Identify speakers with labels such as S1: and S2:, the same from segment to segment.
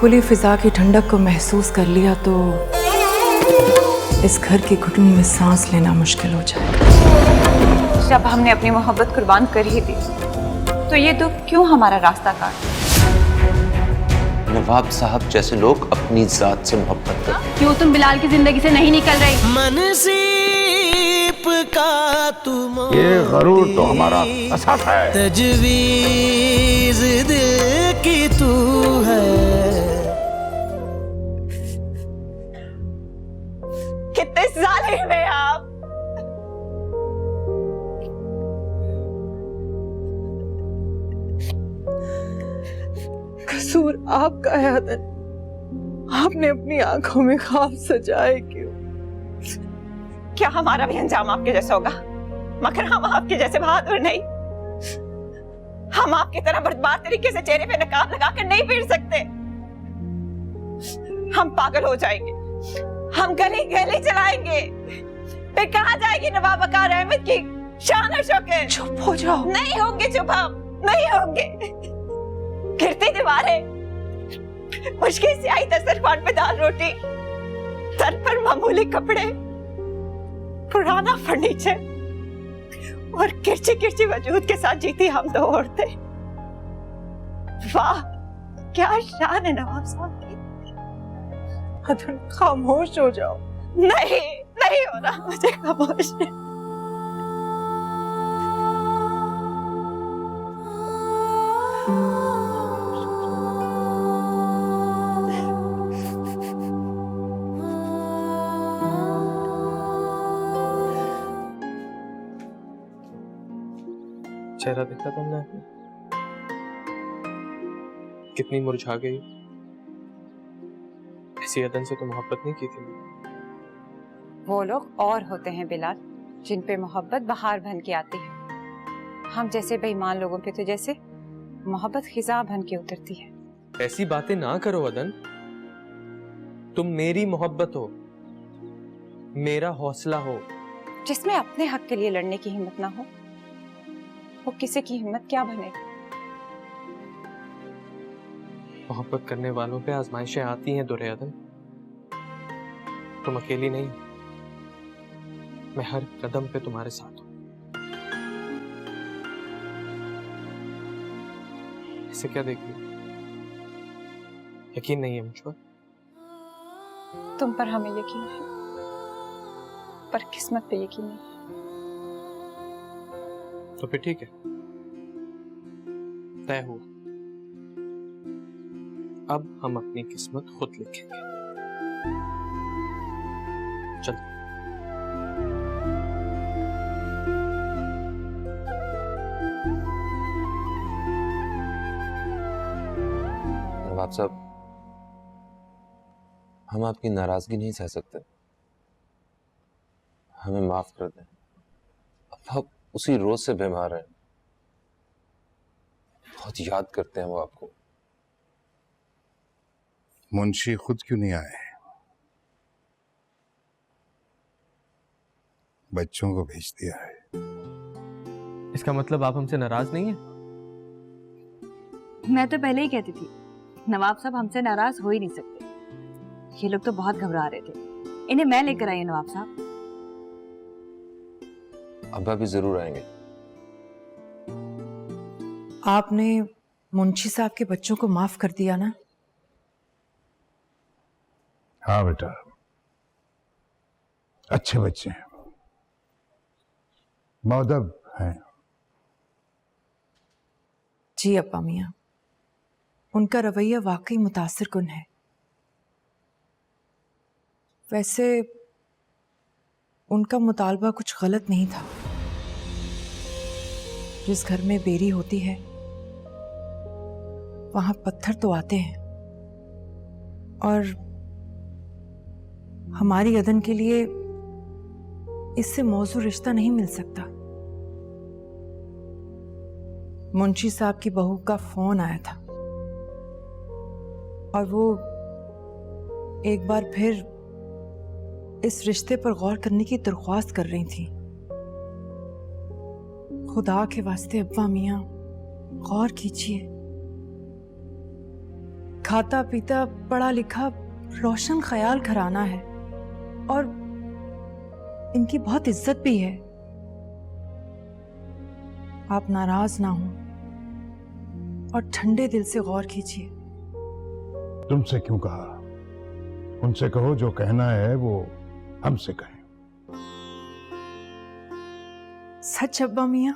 S1: खुली फिजा की ठंडक को महसूस कर लिया तो इस घर की घुटन में सांस लेना मुश्किल हो जाएगा।
S2: जब हमने अपनी मोहब्बत कुर्बान कर ही दी तो ये दुख क्यों हमारा रास्ता काटे?
S3: नवाब साहब जैसे लोग अपनी जात से मोहब्बत करते।
S4: क्यों तुम बिलाल की जिंदगी से नहीं निकल रही?
S5: मनसीब का तुम
S6: ये गरूर तो हमारा असफ है।
S5: तजवीज दिल की तू है।
S2: कितने जालिम हैं आप।
S1: कसूर आपका है अदन। आपने अपनी आंखों में ख्वाब सजाए क्यों?
S2: क्या हमारा भी अंजाम आपके जैसा होगा? मगर हम आपके जैसे बहादुर नहीं। हम आपकी तरह बर्बाद तरीके से चेहरे पे नकाब लगाकर नहीं फिर सकते। हम पागल हो जाएंगे, हम गली गली चलाएंगे। फिर कहाँ जाएगी नवाब वकार अहमद की शान और शौकत?
S1: चुप हो जाओ।
S2: नहीं होंगे चुप, हम नहीं होंगे। गिरती दीवारें, मुश्किल से आई दस्तरखान पे दाल रोटी, सर पर मामूली कपड़े, पुराना फर्नीचर और किरची किरची वजूद के साथ जीती हम दो औरतें। वाह क्या शान है नवाब साहब की।
S1: अदन खामोश हो जाओ।
S2: नहीं नहीं हो रहा मुझे खामोश।
S7: चेहरा देखा तुमने? कितनी मुरझा गई। ऐसी अदन से तो मोहब्बत नहीं की थी।
S2: वो लोग और होते हैं बिलाल जिन पे मोहब्बत बहार बन के आती है। हम जैसे बेईमान लोगों पे तो जैसे मोहब्बत खिजा बन के उतरती है।
S7: ऐसी बातें ना करो अदन। तुम मेरी मोहब्बत हो, मेरा हौसला हो।
S2: जिसमें अपने हक के लिए लड़ने की हिम्मत ना हो वो किसी की हिम्मत क्या बने?
S7: मोहब्बत करने वालों पे आजमाइशें आती हैं दुरे अदन। तुम अकेली नहीं, मैं हर कदम पे तुम्हारे साथ हूं। इसे क्या देख रही हो? यकीन नहीं है मुझ पर?
S2: तुम पर हमें यकीन है पर किस्मत पे यकीन नहीं।
S7: तो फिर ठीक है, तय हुआ। अब हम अपनी किस्मत खुद लिखेंगे। चल।
S3: नवाब साहब, हम आपकी नाराजगी नहीं सह सकते। हमें माफ कर दें। अब आप उसी रोज से बीमार हैं। बहुत याद करते हैं वो आपको।
S6: मुंशी खुद क्यों नहीं आए? बच्चों को भेज दिया है।
S7: इसका मतलब आप हमसे नाराज नहीं है?
S4: मैं तो पहले ही कहती थी नवाब साहब हमसे नाराज हो ही नहीं सकते। ये लोग तो बहुत घबरा रहे थे। इन्हें मैं लेकर आई नवाब साहब।
S3: अब्बा भी जरूर आएंगे।
S1: आपने मुंशी साहब के बच्चों को माफ कर दिया ना?
S6: हाँ बेटा, अच्छे बच्चे हैं, मौदब हैं।
S1: जी अब्बा मियां, उनका रवैया वाकई मुतासिर कुन है। वैसे उनका मुतालबा कुछ गलत नहीं था। जिस घर में बेरी होती है वहां पत्थर तो आते हैं, और हमारी अदन के लिए इससे मौजू रिश्ता नहीं मिल सकता। मुंशी साहब की बहू का फोन आया था और वो एक बार फिर इस रिश्ते पर गौर करने की दरख्वास्त कर रही थी। खुदा के वास्ते अब्बा मियां गौर कीजिए। खाता पीता पढ़ा लिखा रोशन ख्याल घराना है और इनकी बहुत इज्जत भी है। आप नाराज ना हो और ठंडे दिल से गौर कीजिए।
S6: तुमसे क्यों कहा? उनसे कहो जो कहना है वो हमसे कहें।
S1: सच अब्बा मियां,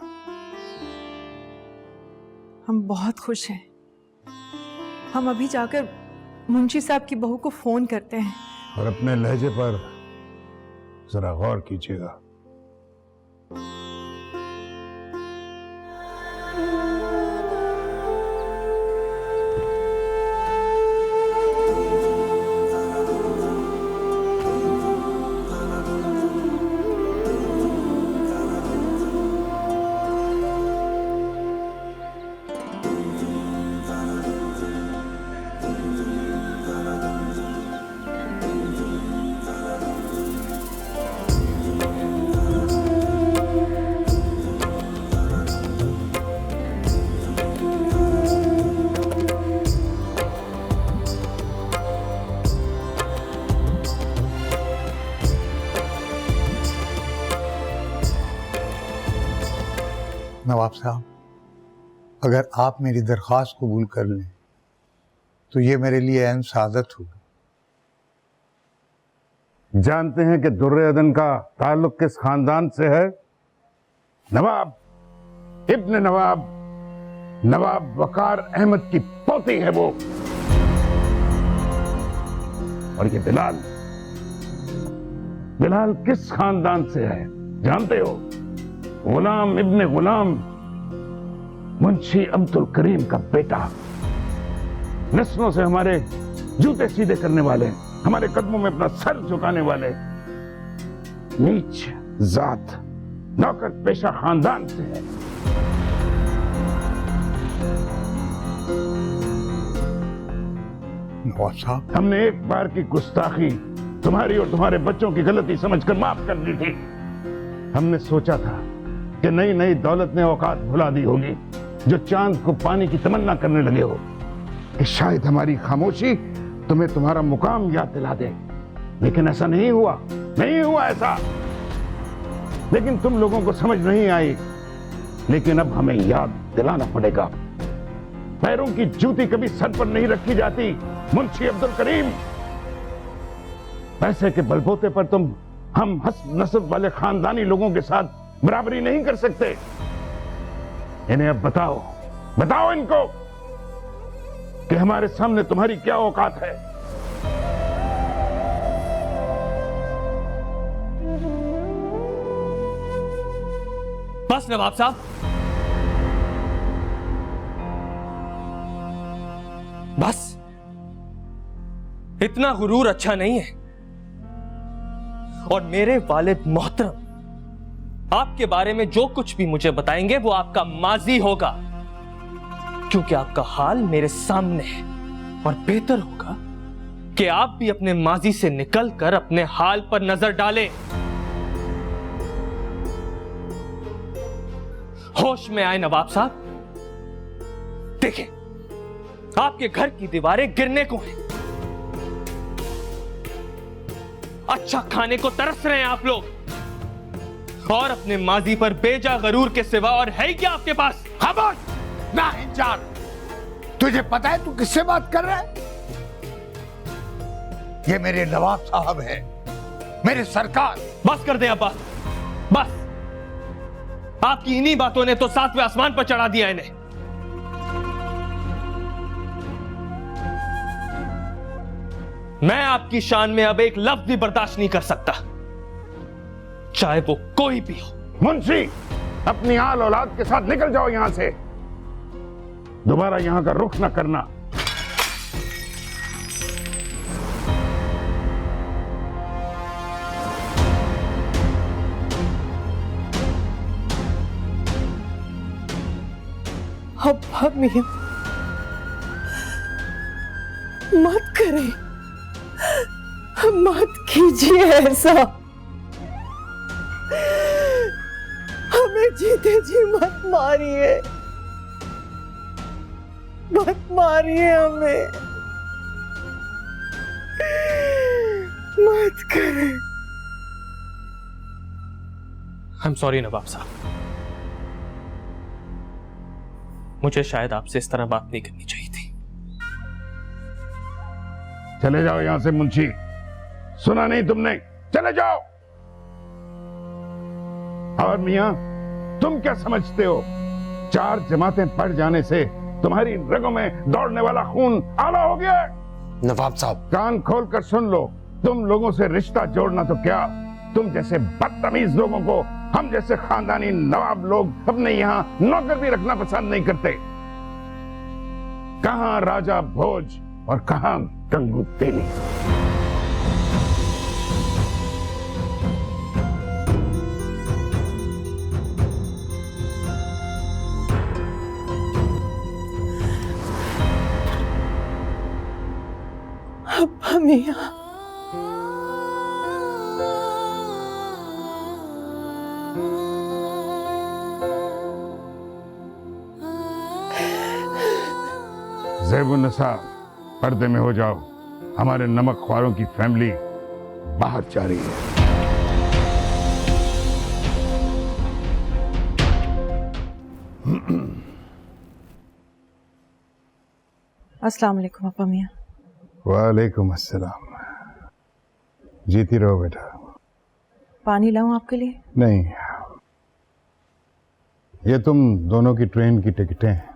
S1: हम बहुत खुश हैं। हम अभी जाकर मुंशी साहब की बहू को फोन करते हैं।
S6: और अपने लहजे पर जरा गौर कीजिएगा। नवाब साहब, अगर आप मेरी दरख्वास्त कबूल कर लें तो ये मेरे लिए ऐन सादत होगी। जानते हैं कि दुर्र-ए-अदन का ताल्लुक किस खानदान से है? नवाब इब्न नवाब, नवाब वकार अहमद की पोती है वो। और ये बिलाल, बिलाल किस खानदान से है जानते हो? गुलाम इब्न गुलाम, मुंशी अब्दुल करीम का बेटा। नस्लों से हमारे जूते सीधे करने वाले, हमारे कदमों में अपना सर झुकाने वाले नीच जात नौकर पेशा खानदान से है। नवाब साहब, हमने एक बार की गुस्ताखी तुम्हारी और तुम्हारे बच्चों की गलती समझकर माफ कर दी थी। हमने सोचा था कि नई नई दौलत ने औकात भुला दी होगी, जो चांद को पानी की तमन्ना करने लगे हो, कि शायद हमारी खामोशी तुम्हें तुम्हारा मुकाम याद दिला दे। लेकिन ऐसा नहीं हुआ, नहीं हुआ ऐसा। लेकिन तुम लोगों को समझ नहीं आई। लेकिन अब हमें याद दिलाना पड़ेगा। पैरों की जूती कभी सर पर नहीं रखी जाती मुंशी अब्दुल करीम। पैसे के बलबूते पर तुम हम हस्ब नस्ब वाले खानदानी लोगों के साथ बराबरी नहीं कर सकते। इन्हें अब बताओ, बताओ इनको कि हमारे सामने तुम्हारी क्या औकात है।
S7: बस नवाब साहब, बस इतना गुरूर अच्छा नहीं है। और मेरे वालिद मोहतरम आपके बारे में जो कुछ भी मुझे बताएंगे वो आपका माजी होगा, क्योंकि आपका हाल मेरे सामने है। और बेहतर होगा कि आप भी अपने माजी से निकलकर अपने हाल पर नजर डालें। होश में आए नवाब साहब। देखें, आपके घर की दीवारें गिरने को हैं। अच्छा खाने को तरस रहे हैं आप लोग, और अपने माजी पर बेजा गरूर के सिवा और है ही क्या आपके पास?
S6: खामोश ना इंसान, तुझे पता है तू किससे बात कर रहा है? ये मेरे नवाब साहब हैं, मेरे सरकार।
S7: बस कर दें अब्बा, बस। आपकी इन्हीं बातों ने तो 7वें आसमान पर चढ़ा दिया इन्हें। मैं आपकी शान में अब एक लफ्ज भी बर्दाश्त नहीं कर सकता, चाहे वो कोई भी हो।
S6: मुंशी, अपनी आल औलाद के साथ निकल जाओ यहां से। दोबारा यहां का रुख न करना।
S2: अब्बा मियां, मत करें, मत कीजिए ऐसा। हमें जीते जी मत मारिए, मत मारिए हमें।
S7: मत करें। आई एम सॉरी नवाब साहब, मुझे शायद आपसे इस तरह बात नहीं करनी चाहिए थी।
S6: चले जाओ यहां से मुंशी, सुना नहीं तुमने? चले जाओ। और मियां, तुम क्या समझते हो 4 जमातें पढ़ जाने से तुम्हारी रगों में दौड़ने वाला खून आला हो गया?
S3: नवाब साहब,
S6: कान खोल कर सुन लो, तुम लोगों से रिश्ता जोड़ना तो क्या, तुम जैसे बदतमीज लोगों को हम जैसे खानदानी नवाब लोग अपने यहाँ नौकर भी रखना पसंद नहीं करते। कहां राजा भोज और कहां गंगू तेली।
S1: अब्बा मियां,
S6: ज़ैबुन्निसा, पर्दे में हो जाओ, हमारे नमक ख्वारों की फैमिली बाहर जा रही है।
S1: अस्सलाम वालेकुम अब्बा मियां।
S6: वालेकुम अस्सलाम। जीती रहो बेटा।
S1: पानी लाऊं आपके लिए?
S6: नहीं, ये तुम दोनों की ट्रेन की टिकटें हैं।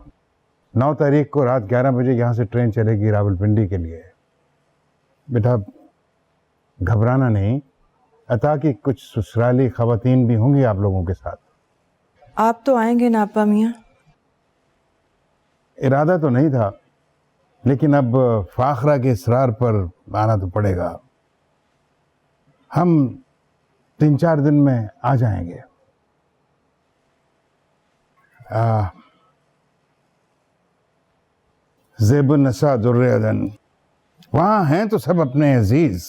S6: 9 तारीख को रात 11 बजे यहाँ से ट्रेन चलेगी रावलपिंडी के लिए। बेटा घबराना नहीं, अता कि कुछ ससुराली खवातीन भी होंगी आप लोगों के साथ।
S1: आप तो आएंगे ना अब्बा मियां?
S6: इरादा तो नहीं था, लेकिन अब फाखरा के इसरार पर आना तो पड़ेगा। हम 3-4 दिन में आ जाएंगे। ज़ैबुन्निसा दुर्रे-अदन, वहाँ हैं तो सब अपने अजीज,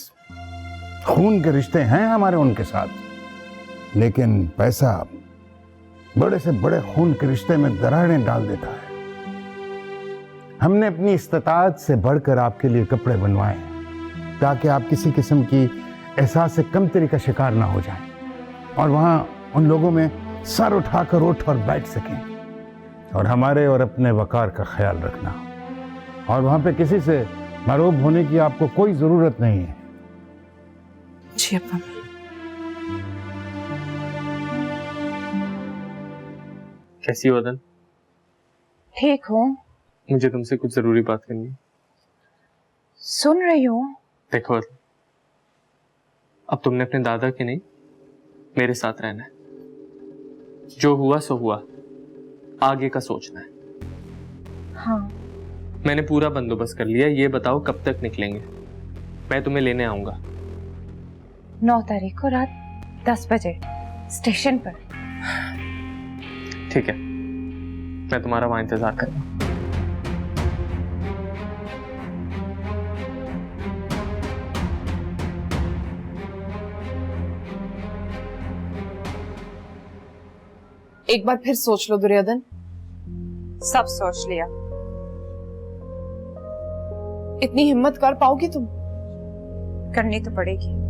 S6: खून के रिश्ते हैं हमारे उनके साथ, लेकिन पैसा बड़े से बड़े खून के रिश्ते में दरारें डाल देता है। हमने अपनी इस्ताअत से बढ़कर आपके लिए कपड़े बनवाए हैं ताकि आप किसी किस्म की एहसास से कमतरी का शिकार ना हो जाएं और वहाँ उन लोगों में सर उठाकर उठ और बैठ सकें। और हमारे और अपने वकार का ख्याल रखना, और वहाँ पे किसी से मरूब होने की आपको कोई ज़रूरत नहीं है।
S1: जी अब्बा।
S7: कैसी हो अदन?
S8: ठीक हूँ।
S7: मुझे तुमसे कुछ जरूरी बात करनी है।
S8: सुन रही हूँ।
S7: देखो अदन, अब तुमने अपने दादा के नहीं मेरे साथ रहना है। जो हुआ सो हुआ, आगे का सोचना है।
S8: हाँ।
S7: मैंने पूरा बंदोबस्त कर लिया, ये बताओ कब तक निकलेंगे? मैं तुम्हें लेने आऊंगा।
S8: 9 तारीख को रात 10 बजे स्टेशन पर।
S7: ठीक है, मैं तुम्हारा वहां इंतजार करूंगा।
S9: एक बार फिर सोच लो दुर्योधन।
S8: सब सोच लिया।
S9: इतनी हिम्मत कर पाओगी तुम?
S8: करनी तो पड़ेगी।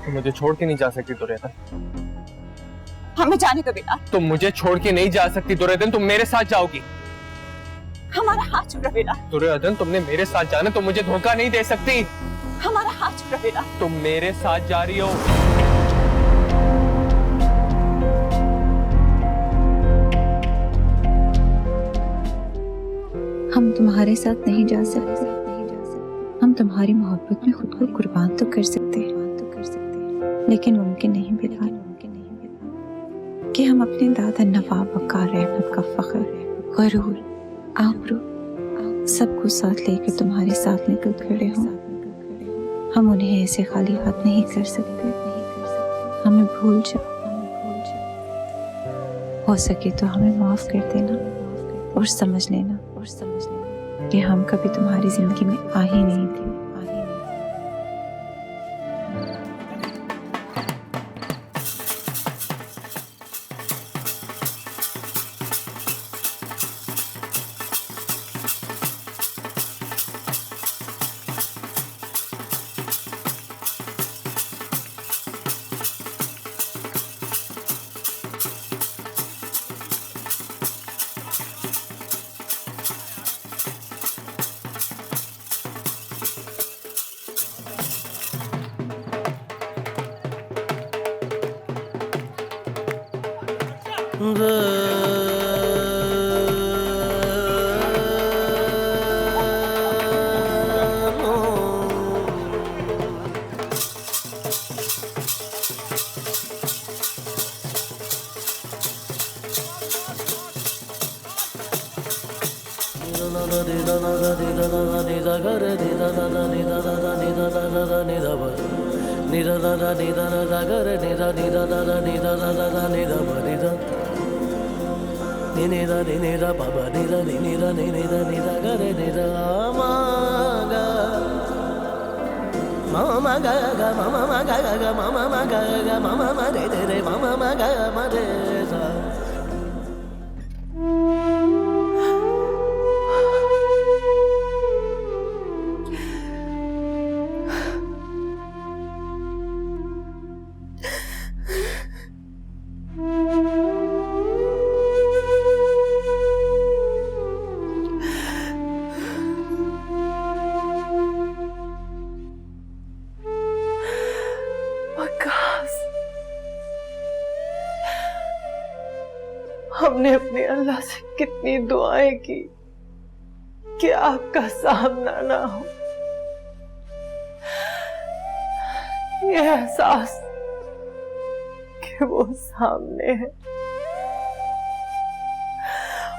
S7: तुम मुझे छोड़ के नहीं जा सकती दुर्योधन।
S2: हमें जाने का बेटा।
S7: तुम मुझे छोड़ के नहीं जा सकती दुर्योधन, तुम मेरे साथ जाओगी।
S2: हमारा हाथ छूटा बेटा।
S7: दुर्योधन, तुमने मेरे साथ जाना, तुम मुझे धोखा नहीं दे सकती।
S2: हमारा हाथ छूटा बेटा।
S7: तुम मेरे साथ जा रही हो।
S10: हम तुम्हारे साथ नहीं जा सकते। हम तुम्हारी मोहब्बत में खुद को कुर्बान तो कर सकते हैं, लेकिन मुमकिन नहीं बिलाल कि हम अपने दादा नवाब वकार रहमत का फख्र, गरूर, आबरू सबको साथ लेकर तुम्हारे साथ निकल खड़े हों। हम उन्हें ऐसे खाली हाथ नहीं कर सकते। हमें भूल जाओ, हो सके तो हमें माफ कर देना और समझ लेना और समझ लेना कि हम कभी तुम्हारी जिंदगी में आ ही नहीं थे।
S2: हमने अपने अल्लाह से कितनी दुआएं की कि आपका सामना ना हो। ये एहसास कि वो सामने है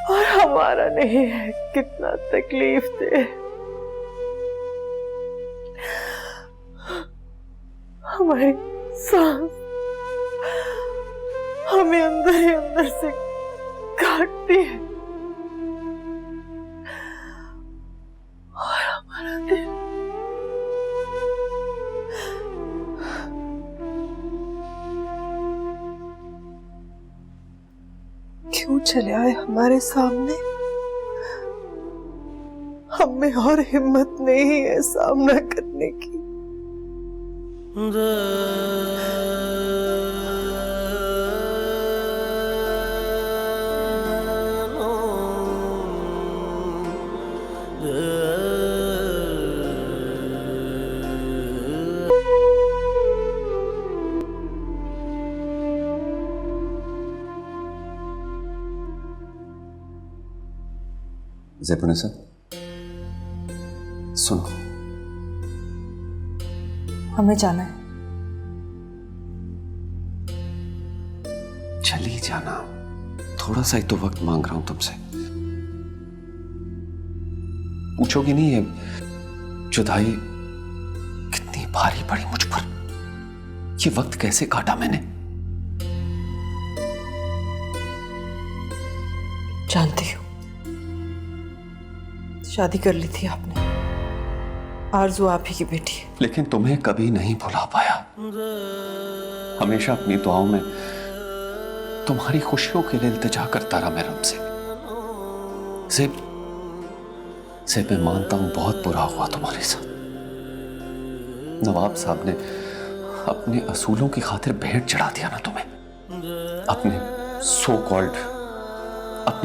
S2: और हमारा नहीं है कितना तकलीफ दे। हमारी सांस हमें अंदर ही अंदर से काटती है और हमारा दिल क्यों चले आए हमारे सामने? हम में और हिम्मत नहीं है सामना करने की।
S3: ज़ैबुनिसा, सुनो,
S1: हमें जाना है।
S3: चली जाना, थोड़ा सा ही तो वक्त मांग रहा हूं तुमसे। पूछोगी नहीं है जुदाई कितनी भारी पड़ी मुझ पर, ये वक्त कैसे काटा मैंने?
S1: जानती हूँ, शादी कर ली थी आपने, आरज़ू आप ही की बेटी है।
S3: लेकिन तुम्हें कभी नहीं भुला पाया। हमेशा अपनी दुआओं में तुम्हारी खुशियों के लिए इल्तिजा करता रहा मैं रब से। ज़ैब, मैं मानता हूं बहुत बुरा हुआ तुम्हारे साथ। नवाब साहब ने अपने असूलों की खातिर भेंट चढ़ा दिया ना तुम्हें। अपने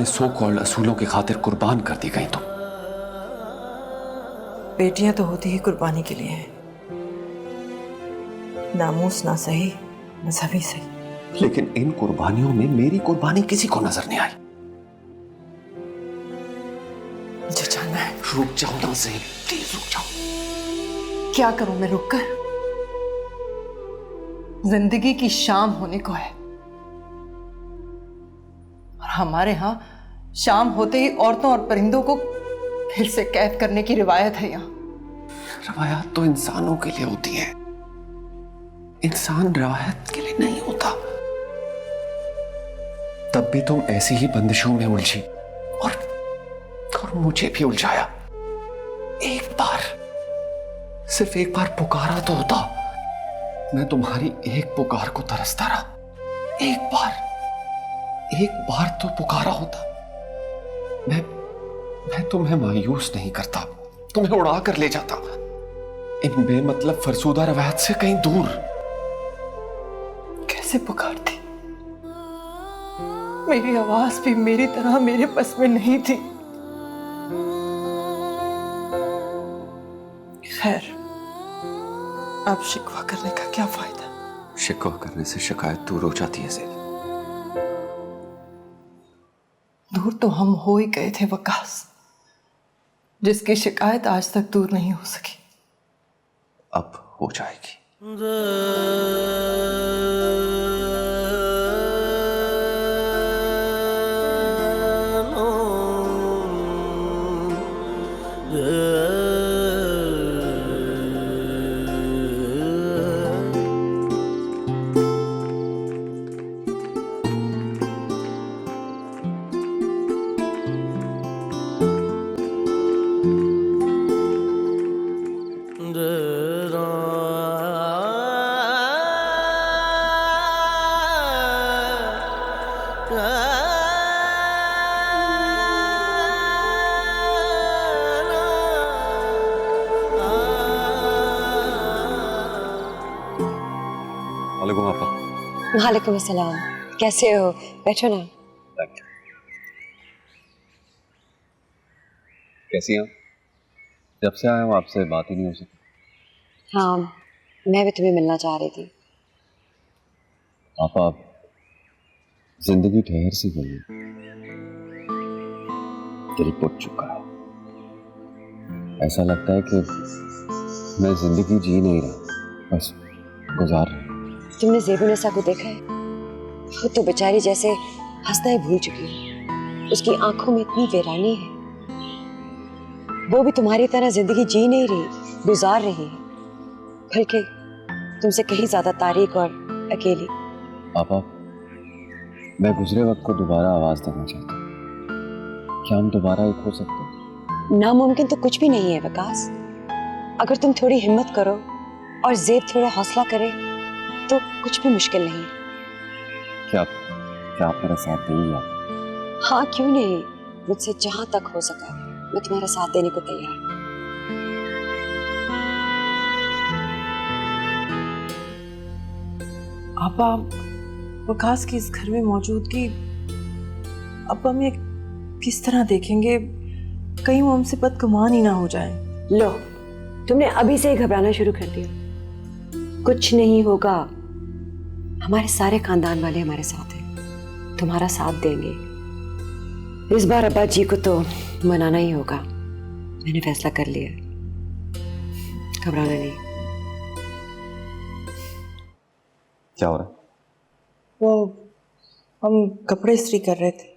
S3: सो कॉल्ड असूलों की खातिर कुर्बान कर दी गई तुम।
S1: बेटियां तो होती ही कुर्बानी के लिए हैं, नामूस ना सही मजहबी सही।
S3: लेकिन इन कुर्बानियों में मेरी कुर्बानी किसी को नजर नहीं आई।
S1: मुझे जाना है।
S3: रुक जाओ ना ज़ैब, प्लीज रुक जाओ।
S1: क्या करूं मैं रुक कर? जिंदगी की शाम होने को है और हमारे यहां शाम होते ही औरतों और परिंदों को फिर से कैद करने की रिवायत है। यहाँ
S3: रवायत तो इंसानों के लिए होती है, इंसान रवायत के लिए नहीं होता। तब भी तुम ऐसी ही बंदिशों में उलझी और मुझे भी उलझाया। एक बार, सिर्फ एक बार पुकारा तो होता। मैं तुम्हारी एक पुकार को तरसता रहा। एक बार तो पुकारा होता। मैं तुम्हें मायूस नहीं करता, तुम्हें उड़ा कर ले जाता इन बेमतलब फरसूदा रवायत से कहीं दूर।
S1: कैसे पुकारती? मेरी आवाज भी मेरी तरह मेरे बस में नहीं थी। खैर, अब शिकवा करने का क्या फायदा?
S3: शिकवा करने से शिकायत दूर हो जाती है ज़ेल।
S1: दूर तो हम हो ही गए थे वकास, जिसकी शिकायत आज तक दूर नहीं हो सकी।
S3: अब हो जाएगी।
S2: वालेकुम अस्सलाम। कैसे हो? बैठो ना।
S3: कैसी हैं? जब से आया हूँ आपसे बात ही नहीं हो सकी।
S2: हाँ, मैं भी तुम्हें मिलना चाह रही थी।
S3: आप जिंदगी ठहर सी गई है, दिल टूट चुका है। ऐसा लगता है कि मैं जिंदगी जी नहीं रहा, बस गुजार रहा।
S2: तुमने ज़ेबुन्निसा को देखा है? वो तो बेचारी जैसे हंसना ही भूल चुकी है। उसकी आंखों में इतनी वीरानी है। वो भी तुम्हारी तरह जिंदगी जी नहीं रही, गुजार रही है, बल्कि तुमसे कहीं ज्यादा तारीक और अकेली।
S3: पापा, मैं गुजरे वक्त को दोबारा आवाज देना चाहता हूँ। क्या हम दोबारा एक हो सकते हैं?
S2: नामुमकिन तो कुछ भी नहीं है वकास। अगर तुम थोड़ी हिम्मत करो और ज़ेब थोड़ा हौसला करे तो कुछ भी मुश्किल नहीं है।
S3: क्या आप मेरा साथ देंगी?
S2: हाँ, क्यों नहीं। मुझसे जहां तक हो सका मैं तुम्हारा साथ देने को तैयार हूं।
S1: आपा, वकास की इस घर में मौजूदगी अब हम ये किस तरह देखेंगे? कहीं वो हमसे बदगुमान ही ना हो जाए।
S2: लो, तुमने अभी से ही घबराना शुरू कर दिया। कुछ नहीं होगा। हमारे सारे खानदान वाले हमारे साथ हैं, तुम्हारा साथ देंगे। इस बार अब्बा जी को तो मनाना ही होगा। मैंने फैसला कर लिया, घबराना नहीं।
S3: क्या हो रहा है?
S1: वो हम कपड़े इस्त्री कर रहे थे।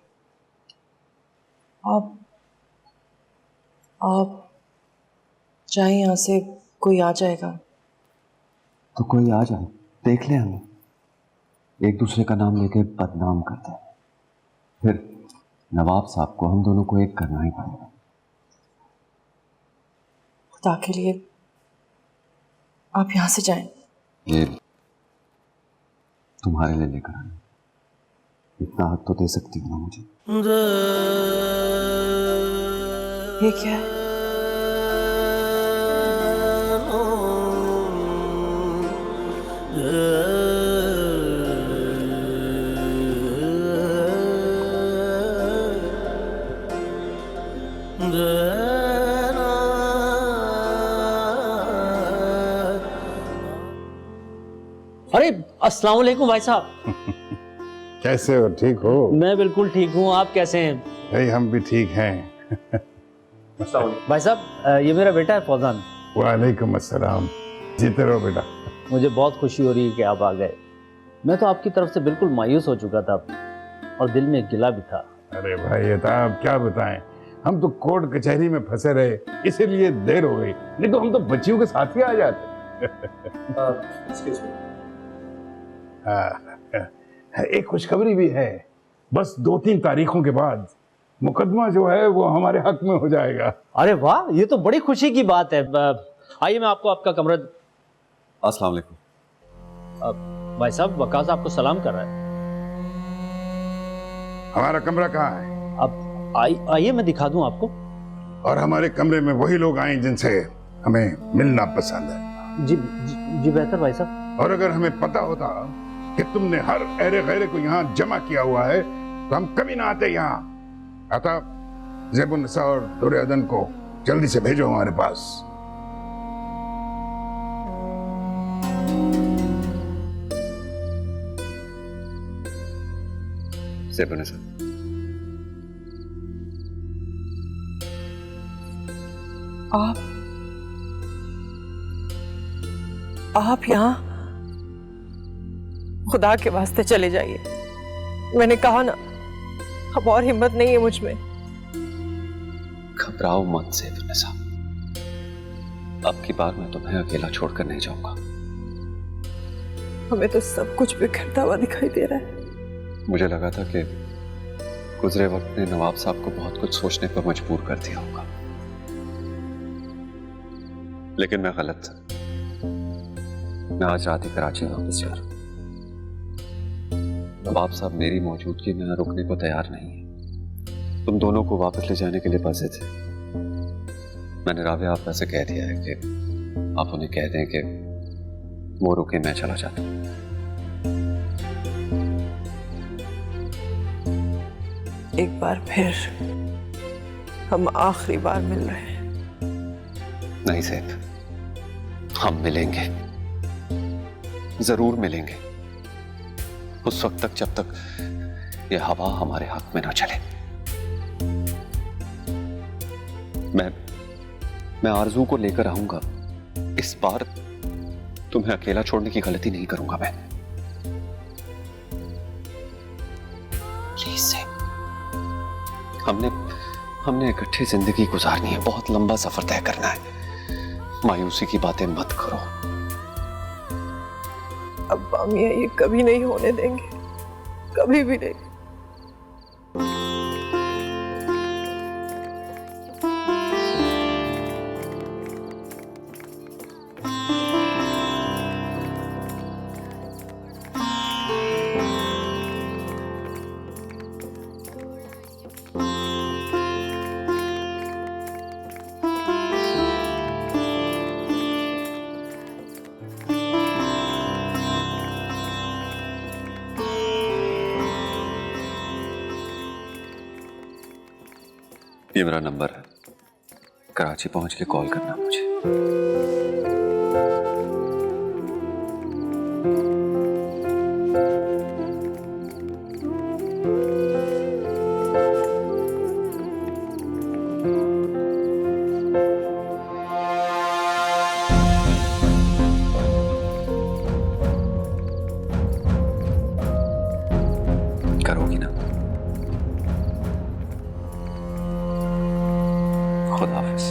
S1: आप चाहे यहाँ से कोई आ जाएगा
S3: तो कोई आ जाए, देख ले। हमें एक दूसरे का नाम लेके बदनाम करते हैं, फिर नवाब साहब को हम दोनों को एक करना ही पड़ेगा।
S1: खुदा के लिए आप यहाँ से जाएं।
S3: ये तुम्हारे लिए लेकर आए, इतना हक तो दे सकती हो ना मुझे।
S1: ये क्या है?
S11: अरे अस्सलाम वालेकुम भाई साहब।
S6: कैसे हो? ठीक हो?
S11: मैं बिल्कुल ठीक हूँ, आप कैसे हैं?
S6: भाई हम भी ठीक हैं।
S11: भाई साहब, ये मेरा बेटा है फौजान।
S6: वालेकुम अस्सलाम। जीते रहो बेटा।
S11: मुझे बहुत खुशी हो रही है कि आप आ गए। मैं तो आपकी तरफ से बिल्कुल मायूस हो चुका था और दिल में गिला भी था।
S6: अरे भाई ये तो आप क्या बताएं, हम तो कोर्ट कचहरी में फंसे रहे, इसीलिए देर हो गई, नहीं तो हम तो बच्चियों के साथ ही आ जाते। एक खुशखबरी भी है। बस 2-3 तारीखों के बाद मुकदमा जो है वो हमारे हक में हो जाएगा।
S11: अरे वाह, ये तो बड़ी खुशी की बात है। आइए मैं आपको आपका कमरा।
S3: अस्सलाम वालेकुम।
S11: भाई साहब, वकास आपको सलाम कर रहा है।
S6: हमारा कमरा कहाँ है?
S11: अब आइए मैं दिखा दूं आपको।
S6: और हमारे कमरे में वही लोग आए जिनसे हमें मिलना पसंद है।
S11: जी बेहतर भाई साहब।
S6: और अगर हमें पता होता कि तुमने हर ऐरे गैरे को यहाँ जमा किया हुआ है तो हम कभी ना आते यहाँ। अतः ज़ेबुन्निसा और दुर्योधन को जल्दी से भेजो हमारे पास।
S3: ज़ेबुन्निसा,
S1: आप यहाँ? खुदा के वास्ते चले जाइए। मैंने कहा ना, अब और हिम्मत नहीं है मुझ में।
S3: घबराओ मत ज़ेबुन्निसा, अब की बार मैं तुम्हें अकेला छोड़कर नहीं जाऊंगा।
S1: हमें तो सब कुछ बिखरता हुआ दिखाई दे रहा है।
S3: मुझे लगा था कि गुजरे वक्त ने नवाब साहब को बहुत कुछ सोचने पर मजबूर कर दिया होगा, लेकिन मैं गलत था। मैं आज रात ही कराची वापस जा रहा हूं। नवाब साहब मेरी मौजूदगी में रुकने को तैयार नहीं है। तुम दोनों को वापस ले जाने के लिए बसे थे। मैंने राबिया आप से कह दिया है कि आप उन्हें कह दें कि वो रुके, मैं चला जाता हूं।
S1: एक बार फिर हम आखिरी बार मिल रहे हैं।
S3: नहीं सेठ, हम मिलेंगे, जरूर मिलेंगे, उस वक्त तक जब तक ये हवा हमारे हक में ना चले। मैं आरजू को लेकर आऊंगा। इस बार तुम्हें अकेला छोड़ने की गलती नहीं करूंगा मैं। प्लीज सेठ, हमने इकट्ठे जिंदगी गुजारनी है, बहुत लंबा सफर तय करना है। मायूसी की बातें मत करो।
S1: अब बामिया ये कभी नहीं होने देंगे, कभी भी नहीं।
S3: ये मेरा नंबर है, कराची पहुंच के कॉल करना मुझे। करोगी ना? खुदाफिज।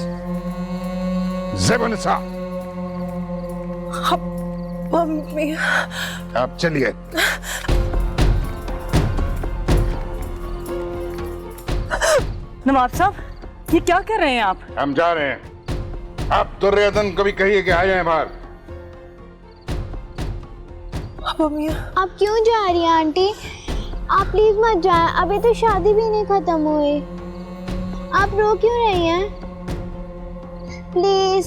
S6: ज़ेबुन्निसा, आप चलिए।
S4: नवाब साहब, ये क्या कर रहे हैं आप?
S6: हम जा रहे हैं। आप दुर्योधन को भी कहिए कि आ जाए बाहर।
S12: आप क्यों जा रही हैं आंटी? आप प्लीज मत जाएं, अभी तो शादी भी नहीं खत्म हुई। आप रो क्यों रही हैं? प्लीज।